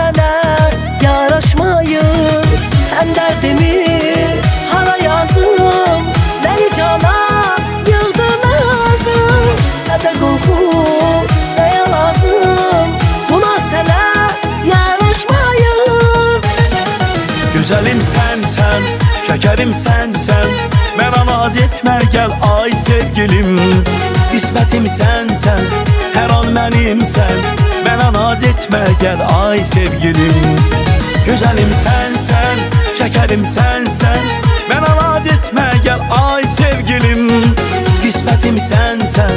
mənə yaraşmayır. Həm dərdimi hara yazım, məni cana yığdın ağzım. Nə də qorxu, nəyə lazım, buna sənə yaraşmayır. Gözəlim sənsən, şəkərim sənsən, mənə naz etmə gəl ay sevgilim. İsmətim sənsən, hər an mənimsən, mənə naz etmə gəl ay sevgilim. Gözəlim sənsən, şəkərim sənsən, mənə naz etmə gəl ay sevgilim. İsmətim sənsən,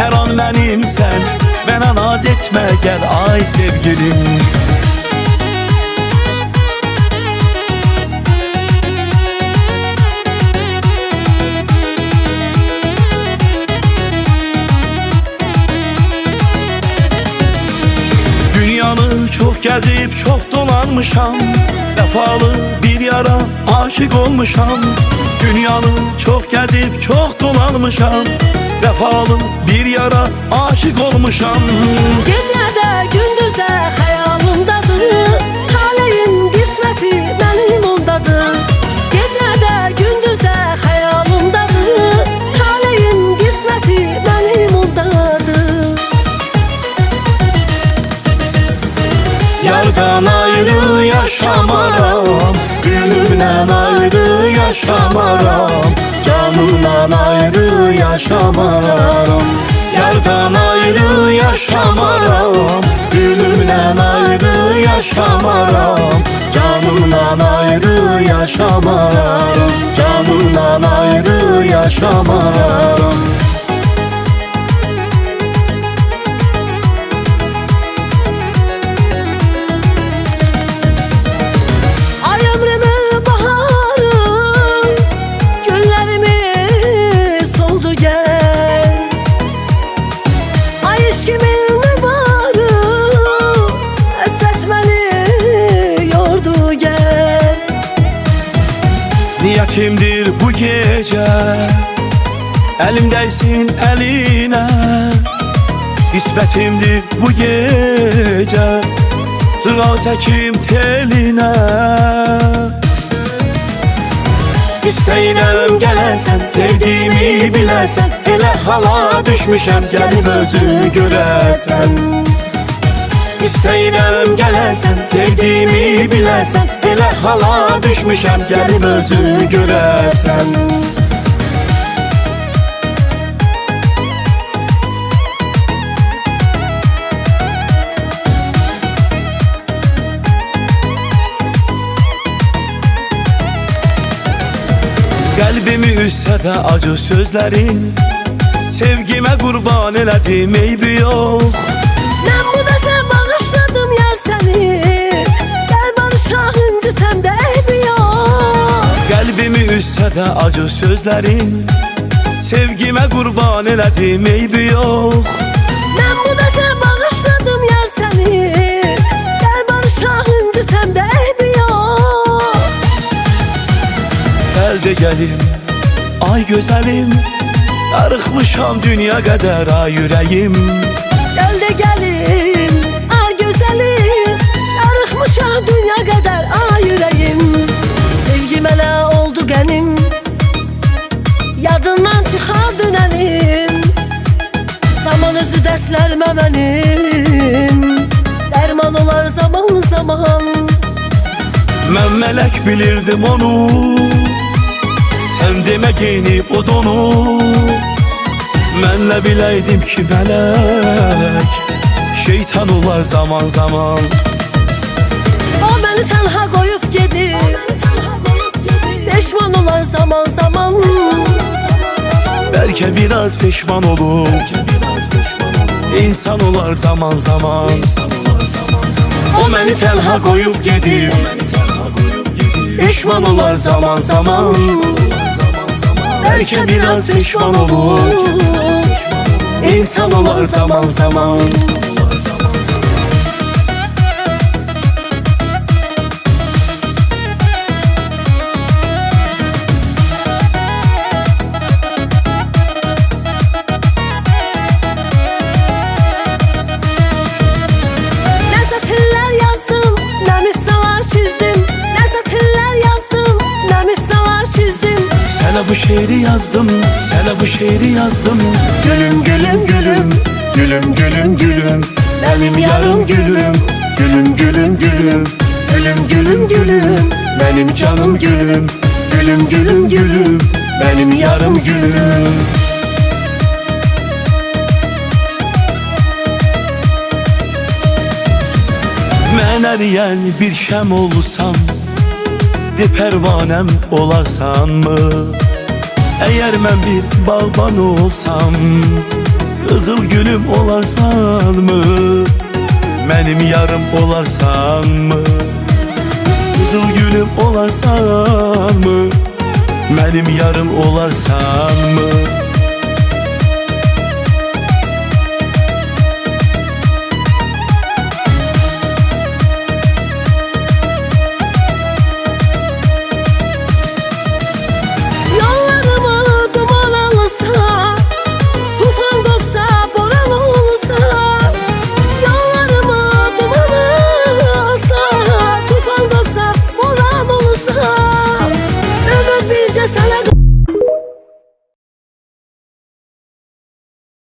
hər an mənimsən, mənə naz etmə gəl ay sevgilim. Dünyanı çox gəzib, çox dolanmışam, vəfalı bir yara aşık olmuşam. Dünyanı çox gəzib, çox dolanmışam, vəfalı bir yara aşık olmuşam. Gecədə, gündüzdə xəyalımdadır, taleyin qisməti mənim ondadır. Gecədə, gündüzdə xəyalımdadır, taleyin qisməti mənim ondadır. Yardan ayrı yaşamaram, gülümden ayrı yaşamaram, canımdan ayrı yaşamaram. Yardan ayrı yaşamaram, gülümden ayrı yaşamaram, canımdan ayrı yaşamaram, canımdan ayrı yaşamaram. Niyetimdir bu gece, elim değsin eline. İsmetimdir bu gece, sıra çekim teline. İstəyirəm gələsən, sevdiğimi biləsən, elə hala düşmüşəm, gəlib özü görəsən. İstəyirəm gələsən, sevdiğimi biləsən, elə hala düşmüşəm, gəlib özü görəsən. Qəlbimi üstsə də acı sözlərin, sevgimə qurban elədim eybi yox. Mən bu dəfə bağışladım yar səni, gəl barışaq incitsəm də eybi yox. Qəlbimi üstsə də acı sözlərin, sevgimə qurban elədim eybi yox. Mən bu dəfə bağışladım yar səni, gəl barışaq incitsəm də eybi yox. Gəl də gəlim, ay gözəlim, darıxmışam dünya qədər ay ürəyim. Gəl də gəlim, ay gözəlim, darıxmışam dünya qədər ay ürəyim. Sevgi mənə oldu qənim, yadından çıxar dünənim. Zaman özü dərslərimə mənim, dərman olar zaman zaman. Mən mələk bilirdim onu, sən demə geyinib o donu. Mən nə biləydim ki mələk, şeytan olar zaman zaman. O məni tənha qoyub gedir, peşman olar zaman zaman. Bəlkə biraz peşman olur, insan olar zaman zaman. O məni tənha qoyub gedir, peşman olar zaman zaman. Bəlkə biraz peşman olur, insan olar zaman zaman. Sana bu şiiri yazdım, sana bu şiiri yazdım. Gülüm gülüm gülüm, gülüm gülüm gülüm, benim yarım gülüm. Gülüm gülüm gülüm, gülüm gülüm gülüm, benim canım gülüm. Gülüm gülüm gülüm, benim yarım gülüm. Mən əriyən bir şəm olsam, de pərvanəm olarsanmı? Əgər mən bir bağban olsam, qızıl gülüm olarsanmı? Mənim yarım olarsanmı? Qızıl gülüm olarsanmı? Mənim yarım olarsanmı?